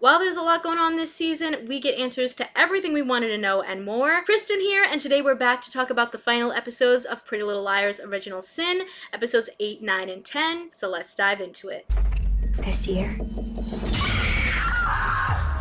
While there's a lot going on this season, we get answers to everything we wanted to know and more. Kristen here, and today we're back to talk about the final episodes of Pretty Little Liars Original Sin, episodes 8, 9, and 10, so let's dive into it. This year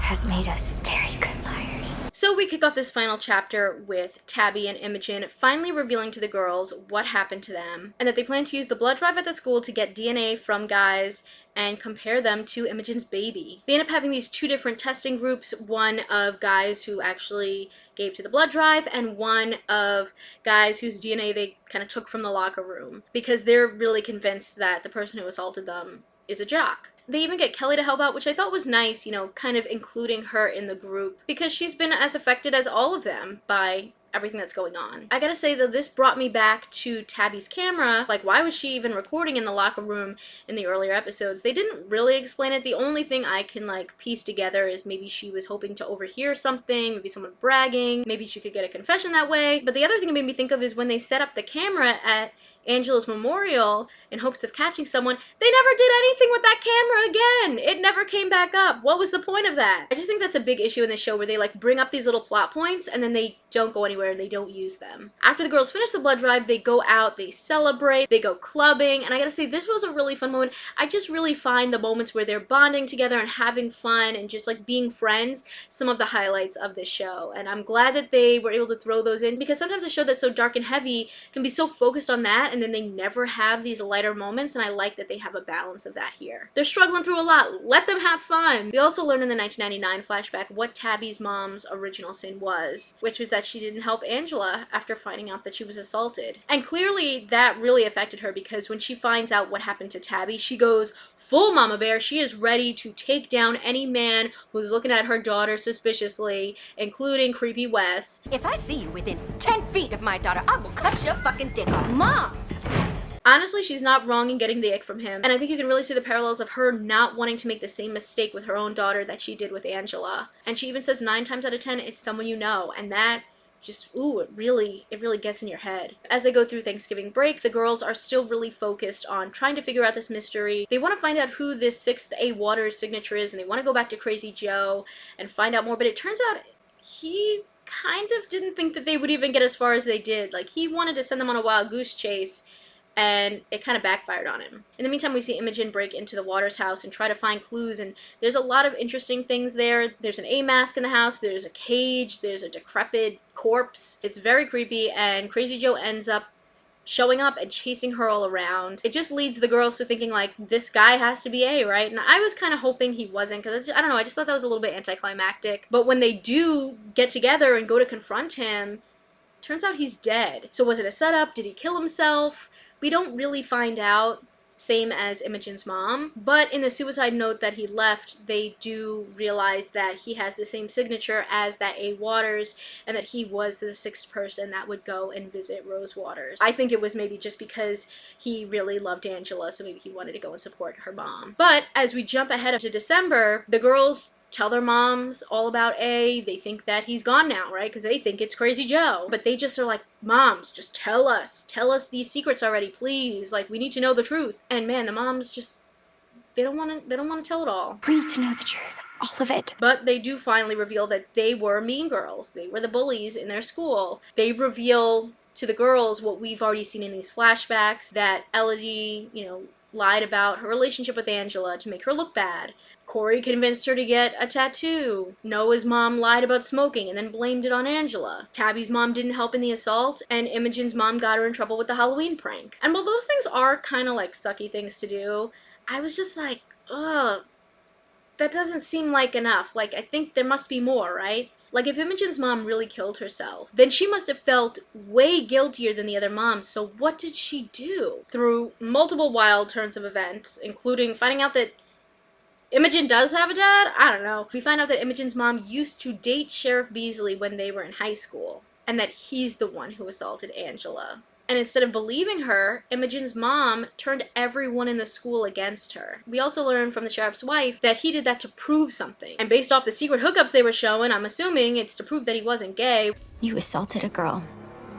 has made us very good liars. So we kick off this final chapter with Tabby and Imogen finally revealing to the girls what happened to them, and that they plan to use the blood drive at the school to get DNA from guys and compare them to Imogen's baby. They end up having these two different testing groups, one of guys who actually gave to the blood drive and one of guys whose DNA they kind of took from the locker room, because they're really convinced that the person who assaulted them is a jock. They even get Kelly to help out, which I thought was nice, kind of including her in the group, because she's been as affected as all of them by everything that's going on. I gotta say that this brought me back to Tabby's camera. Like, why was she even recording in the locker room in the earlier episodes? They didn't really explain it. The only thing I can piece together is maybe she was hoping to overhear something, maybe someone bragging, maybe she could get a confession that way. But the other thing it made me think of is when they set up the camera at Angela's memorial in hopes of catching someone, they never did anything with that camera again. It never came back up. What was the point of that? I just think that's a big issue in the show, where they bring up these little plot points and then they don't go anywhere and they don't use them. After the girls finish the blood drive, they go out, they celebrate, they go clubbing, and I gotta say, this was a really fun moment. I just really find the moments where they're bonding together and having fun and just being friends some of the highlights of this show, and I'm glad that they were able to throw those in, because sometimes a show that's so dark and heavy can be so focused on that and then they never have these lighter moments, and I like that they have a balance of that here. They're struggling through a lot. Let them have fun. We also learned in the 1999 flashback what Tabby's mom's original sin was, which was that she didn't help Angela after finding out that she was assaulted. And clearly that really affected her, because when she finds out what happened to Tabby, she goes full mama bear. She is ready to take down any man who's looking at her daughter suspiciously, including creepy Wes. If I see you within 10 feet of my daughter, I will cut your fucking dick off. Mom! Honestly, she's not wrong in getting the ick from him, and I think you can really see the parallels of her not wanting to make the same mistake with her own daughter that she did with Angela. And she even says 9 times out of 10, it's someone you know, and that just, ooh, it really gets in your head. As they go through Thanksgiving break, the girls are still really focused on trying to figure out this mystery. They want to find out who this 6th A. Waters signature is, and they want to go back to Crazy Joe and find out more, but it turns out he kind of didn't think that they would even get as far as they did. He wanted to send them on a wild goose chase, and it kind of backfired on him. In the meantime, we see Imogen break into the Waters house and try to find clues, and there's a lot of interesting things there. There's an A mask in the house, there's a cage, there's a decrepit corpse. It's very creepy, and Crazy Joe ends up showing up and chasing her all around. It just leads the girls to thinking, this guy has to be A, right? And I was kind of hoping he wasn't, because I don't know, I just thought that was a little bit anticlimactic. But when they do get together and go to confront him, turns out he's dead. So was it a setup? Did he kill himself? We don't really find out, same as Imogen's mom, but in the suicide note that he left, they do realize that he has the same signature as that A. Waters, and that he was the 6th person that would go and visit Rose Waters. I think it was maybe just because he really loved Angela, so maybe he wanted to go and support her mom. But as we jump ahead to December, the girls tell their moms all about A. They think that he's gone now, right? Because they think it's Crazy Joe. But they just are like, moms, just tell us these secrets already, please. We need to know the truth. And man, the moms just, they don't want to tell it all. We need to know the truth, all of it. But they do finally reveal that they were mean girls. They were the bullies in their school. They reveal to the girls what we've already seen in these flashbacks, that Elodie, lied about her relationship with Angela to make her look bad. Corey convinced her to get a tattoo. Noah's mom lied about smoking and then blamed it on Angela. Tabby's mom didn't help in the assault, and Imogen's mom got her in trouble with the Halloween prank. And while those things are kind of sucky things to do, I was just like, ugh, that doesn't seem like enough. I think there must be more, right? If Imogen's mom really killed herself, then she must have felt way guiltier than the other moms, so what did she do? Through multiple wild turns of events, including finding out that Imogen does have a dad? I don't know. We find out that Imogen's mom used to date Sheriff Beasley when they were in high school, and that he's the one who assaulted Angela. And instead of believing her, Imogen's mom turned everyone in the school against her. We also learned from the sheriff's wife that he did that to prove something. And based off the secret hookups they were showing, I'm assuming it's to prove that he wasn't gay. You assaulted a girl,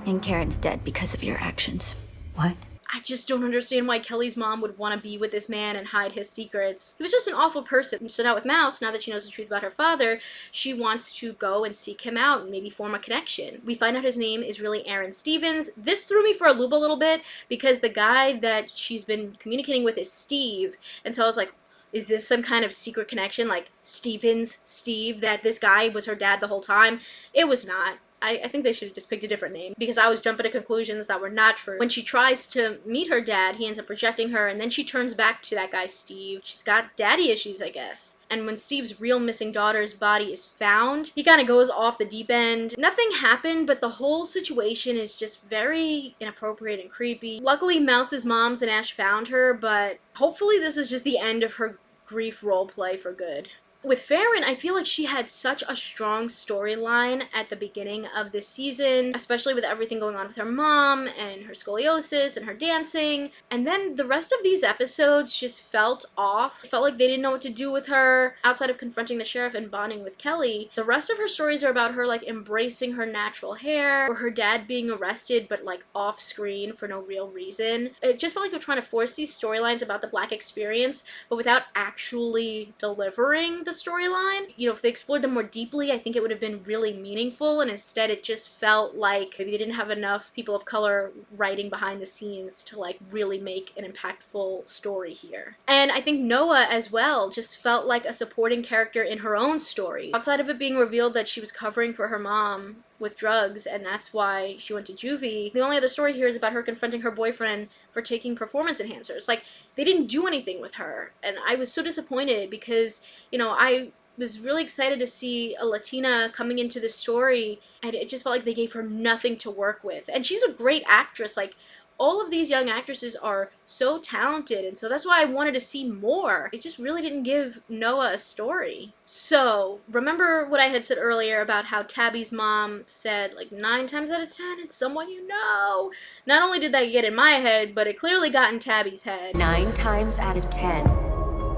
and Karen's dead because of your actions. What? I just don't understand why Kelly's mom would want to be with this man and hide his secrets. He was just an awful person. So now with Mouse, now that she knows the truth about her father, she wants to go and seek him out and maybe form a connection. We find out his name is really Aaron Stevens. This threw me for a loop a little bit because the guy that she's been communicating with is Steve. And so I was like, is this some kind of secret connection, like Stevens, Steve, that this guy was her dad the whole time? It was not. I think they should have just picked a different name because I was jumping to conclusions that were not true. When she tries to meet her dad, he ends up rejecting her, and then she turns back to that guy, Steve. She's got daddy issues, I guess. And when Steve's real missing daughter's body is found, he kind of goes off the deep end. Nothing happened, but the whole situation is just very inappropriate and creepy. Luckily, Mouse's moms and Ash found her, but hopefully this is just the end of her grief roleplay for good. With Farron, I feel like she had such a strong storyline at the beginning of this season, especially with everything going on with her mom and her scoliosis and her dancing. And then the rest of these episodes just felt off. It felt like they didn't know what to do with her outside of confronting the sheriff and bonding with Kelly. The rest of her stories are about her like embracing her natural hair, or her dad being arrested but like off screen for no real reason. It just felt like they're trying to force these storylines about the Black experience, but without actually delivering the storyline. You know, if they explored them more deeply, I think it would have been really meaningful, and instead it just felt like maybe they didn't have enough people of color writing behind the scenes to like really make an impactful story here. And I think Noah as well just felt like a supporting character in her own story. Outside of it being revealed that she was covering for her mom with drugs and that's why she went to juvie, the only other story here is about her confronting her boyfriend for taking performance enhancers. Like, they didn't do anything with her, and I was so disappointed because, you know, I was really excited to see a Latina coming into the story, and it just felt like they gave her nothing to work with. And she's a great actress. Like, all of these young actresses are so talented, and so that's why I wanted to see more. It just really didn't give Noah a story. So, remember what I had said earlier about how Tabby's mom said, like, 9 times out of 10, it's someone you know? Not only did that get in my head, but it clearly got in Tabby's head. 9 times out of 10,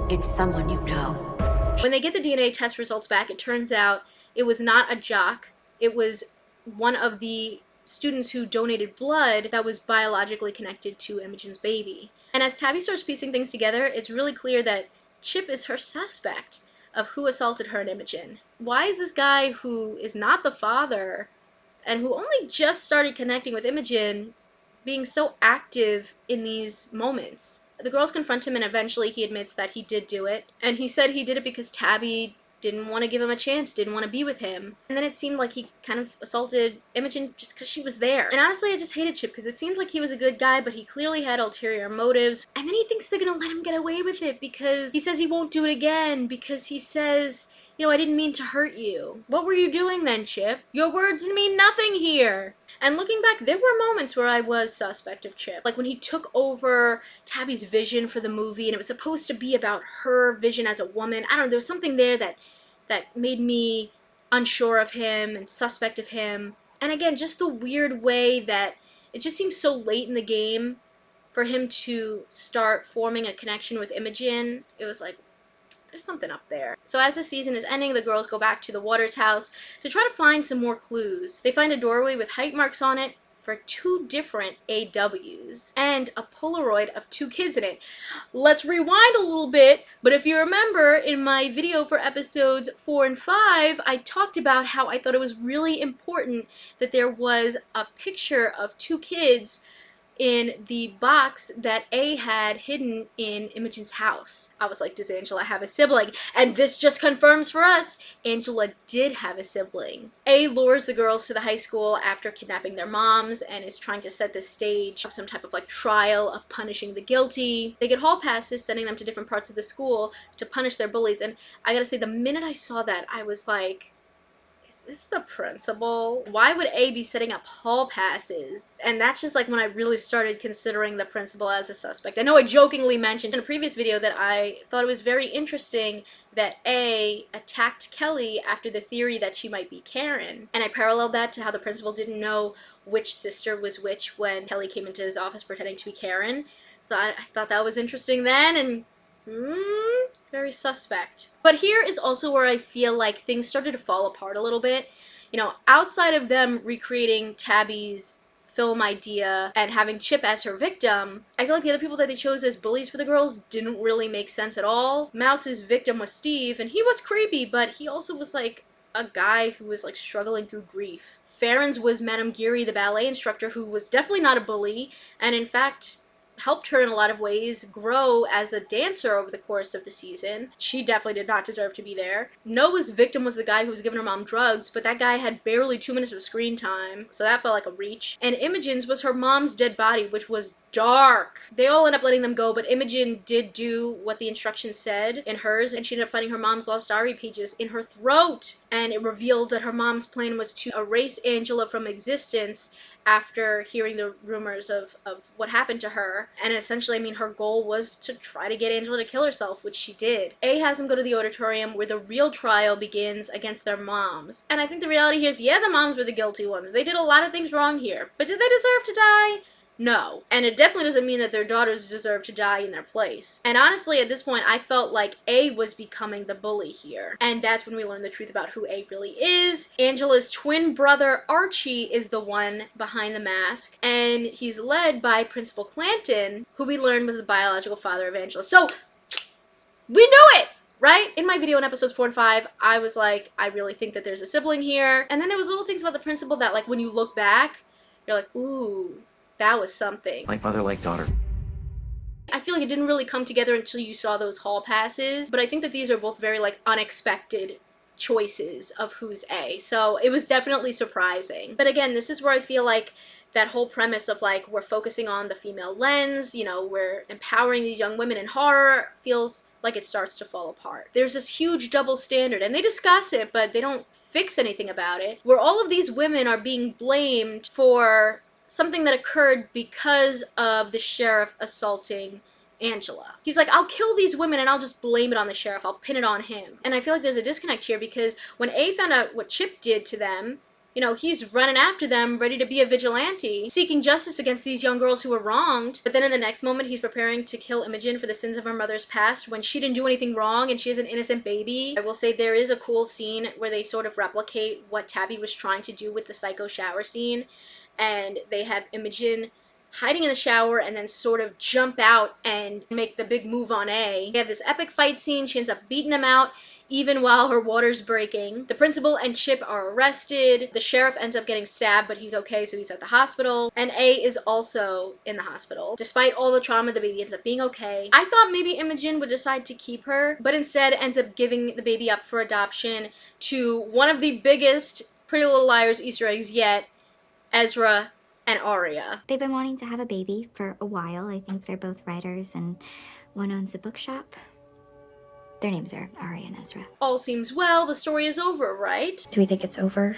it's someone you know. When they get the DNA test results back, it turns out it was not a jock. It was one of the students who donated blood that was biologically connected to Imogen's baby. And as Tabby starts piecing things together, it's really clear that Chip is her suspect of who assaulted her and Imogen. Why is this guy who is not the father and who only just started connecting with Imogen being so active in these moments? The girls confront him and eventually he admits that he did do it. And he said he did it because Tabby didn't want to give him a chance, didn't want to be with him. And then it seemed like he kind of assaulted Imogen just because she was there. And honestly, I just hated Chip because it seemed like he was a good guy, but he clearly had ulterior motives. And then he thinks they're gonna let him get away with it because he says he won't do it again, because he says, you know, I didn't mean to hurt you. What were you doing then, Chip? Your words mean nothing here. And looking back, there were moments where I was suspect of Chip. Like when he took over Tabby's vision for the movie and it was supposed to be about her vision as a woman. I don't know, there was something there that made me unsure of him and suspect of him. And again, just the weird way that it just seems so late in the game for him to start forming a connection with Imogen. It was like, there's something up there. So as the season is ending, the girls go back to the Waters house to try to find some more clues. They find a doorway with height marks on it for 2 different AWs and a Polaroid of 2 kids in it. Let's rewind a little bit, but if you remember in my video for episodes 4 and 5, I talked about how I thought it was really important that there was a picture of 2 kids in the box that A had hidden in Imogen's house. I was like, does Angela have a sibling? And this just confirms for us, Angela did have a sibling. A lures the girls to the high school after kidnapping their moms and is trying to set the stage of some type of like trial of punishing the guilty. They get hall passes sending them to different parts of the school to punish their bullies, and I gotta say, the minute I saw that, I was like, is this the principal? Why would A be setting up hall passes? And that's just like when I really started considering the principal as a suspect. I know I jokingly mentioned in a previous video that I thought it was very interesting that A attacked Kelly after the theory that she might be Karen. And I paralleled that to how the principal didn't know which sister was which when Kelly came into his office pretending to be Karen. So I thought that was interesting then, and very suspect. But here is also where I feel like things started to fall apart a little bit. You know, outside of them recreating Tabby's film idea and having Chip as her victim, I feel like the other people that they chose as bullies for the girls didn't really make sense at all. Mouse's victim was Steve, and he was creepy, but he also was like a guy who was like struggling through grief. Farron's was Madame Geary, the ballet instructor, who was definitely not a bully, and in fact helped her in a lot of ways grow as a dancer over the course of the season. She definitely did not deserve to be there. Noah's victim was the guy who was giving her mom drugs, but that guy had barely 2 minutes of screen time, so that felt like a reach. And Imogen's was her mom's dead body, which was dark. They all end up letting them go, but Imogen did do what the instructions said in hers, and she ended up finding her mom's lost diary pages in her throat. And it revealed that her mom's plan was to erase Angela from existence after hearing the rumors of what happened to her. And essentially, I mean, her goal was to try to get Angela to kill herself, which she did. A has them go to the auditorium where the real trial begins against their moms. And I think the reality here is, yeah, the moms were the guilty ones. They did a lot of things wrong here, but did they deserve to die? No. And it definitely doesn't mean that their daughters deserve to die in their place. And honestly, at this point, I felt like A was becoming the bully here. And that's when we learn the truth about who A really is. Angela's twin brother, Archie, is the one behind the mask. And he's led by Principal Clanton, who we learned was the biological father of Angela. So, we knew it! Right? In my video in episodes 4 and 5, I was like, I really think that there's a sibling here. And then there was little things about the principal that, like, when you look back, you're like, ooh, that was something. Like mother, like daughter. I feel like it didn't really come together until you saw those hall passes, but I think that these are both very, like, unexpected choices of who's A. So it was definitely surprising. But again, this is where I feel like that whole premise of, like, we're focusing on the female lens, you know, we're empowering these young women in horror, feels like it starts to fall apart. There's this huge double standard, and they discuss it, but they don't fix anything about it, where all of these women are being blamed for something that occurred because of the sheriff assaulting Angela. He's like, I'll kill these women and I'll just blame it on the sheriff. I'll pin it on him. And I feel like there's a disconnect here because when A found out what Chip did to them, you know, he's running after them, ready to be a vigilante, seeking justice against these young girls who were wronged. But then in the next moment, he's preparing to kill Imogen for the sins of her mother's past when she didn't do anything wrong and she is an innocent baby. I will say there is a cool scene where they sort of replicate what Tabby was trying to do with the psycho shower scene. And they have Imogen hiding in the shower and then sort of jump out and make the big move on A. They have this epic fight scene. She ends up beating him out even while her water's breaking. The principal and Chip are arrested. The sheriff ends up getting stabbed, but he's okay, so he's at the hospital. And A is also in the hospital. Despite all the trauma, the baby ends up being okay. I thought maybe Imogen would decide to keep her, but instead ends up giving the baby up for adoption to one of the biggest Pretty Little Liars Easter eggs yet, Ezra and Aria. They've been wanting to have a baby for a while. I think they're both writers and one owns a bookshop. Their names are Aria and Ezra. All seems well, the story is over, right? Do we think it's over?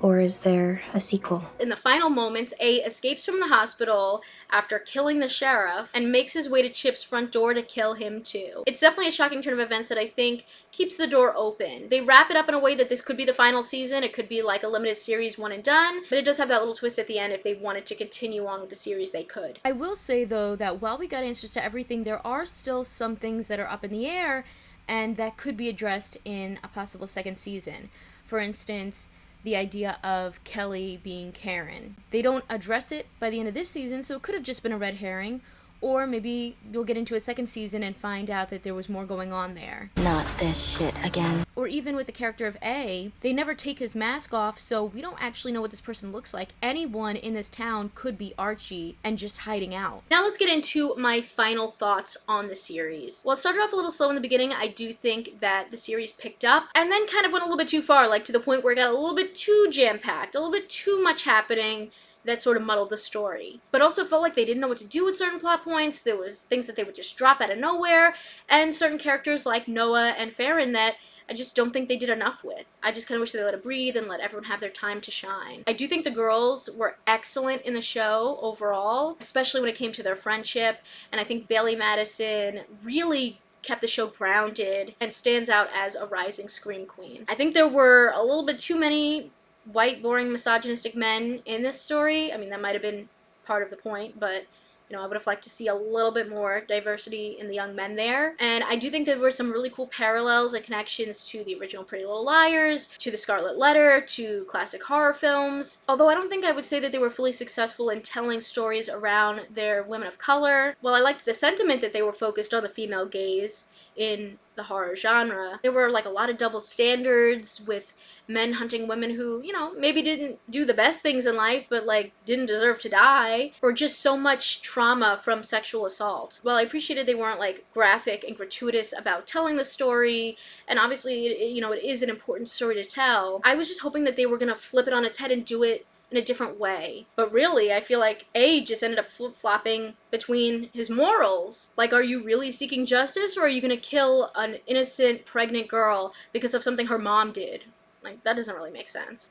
Or is there a sequel? In the final moments, A escapes from the hospital after killing the sheriff and makes his way to Chip's front door to kill him too. It's definitely a shocking turn of events that I think keeps the door open. They wrap it up in a way that this could be the final season. It could be like a limited series, one and done, but it does have that little twist at the end. If they wanted to continue on with the series, they could. I will say though that while we got answers to everything, there are still some things that are up in the air and that could be addressed in a possible second season. For instance, the idea of Kelly being Karen. They don't address it by the end of this season, so it could have just been a red herring, or maybe you'll get into a second season and find out that there was more going on there. Not this shit again. Or even with the character of A, they never take his mask off, so we don't actually know what this person looks like. Anyone in this town could be Archie and just hiding out. Now let's get into my final thoughts on the series. Well, it started off a little slow in the beginning. I do think that the series picked up and then kind of went a little bit too far, like to the point where it got a little bit too jam-packed, a little bit too much happening that sort of muddled the story. But also felt like they didn't know what to do with certain plot points. There was things that they would just drop out of nowhere, and certain characters like Noah and Farron that I just don't think they did enough with. I just kind of wish they let it breathe and let everyone have their time to shine. I do think the girls were excellent in the show overall, especially when it came to their friendship, and I think Bailey Madison really kept the show grounded and stands out as a rising scream queen. I think there were a little bit too many white, boring, misogynistic men in this story. I mean, that might have been part of the point, but You know, I would have liked to see a little bit more diversity in the young men there. And I do think there were some really cool parallels and connections to the original Pretty Little Liars, to the Scarlet Letter, to classic horror films. Although I don't think I would say that they were fully successful in telling stories around their women of color. While I liked the sentiment that they were focused on the female gaze in the horror genre, there were like a lot of double standards with men hunting women who, you know, maybe didn't do the best things in life, but like didn't deserve to die, or just so much trauma from sexual assault. While I appreciated they weren't like graphic and gratuitous about telling the story, and obviously, you know, it is an important story to tell, I was just hoping that they were gonna flip it on its head and do it in a different way. But really, I feel like A just ended up flip-flopping between his morals. Like, are you really seeking justice, or are you gonna kill an innocent pregnant girl because of something her mom did? Like, that doesn't really make sense.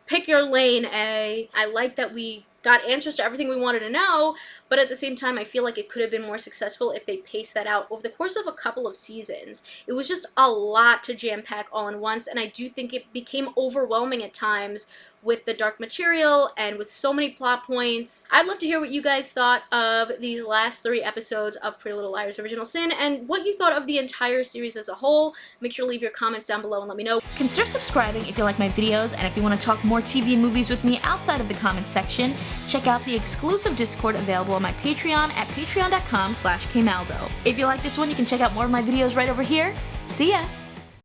Pick your lane, A. I like that we got answers to everything we wanted to know, but at the same time, I feel like it could have been more successful if they paced that out over the course of a couple of seasons. It was just a lot to jam-pack all in once, and I do think it became overwhelming at times with the dark material and with so many plot points. I'd love to hear what you guys thought of these last 3 episodes of Pretty Little Liars Original Sin, and what you thought of the entire series as a whole. Make sure to leave your comments down below and let me know. Consider subscribing if you like my videos, and if you want to talk more TV and movies with me outside of the comments section, check out the exclusive Discord available on my Patreon at patreon.com/kmaldo. If you like this one, you can check out more of my videos right over here. See ya!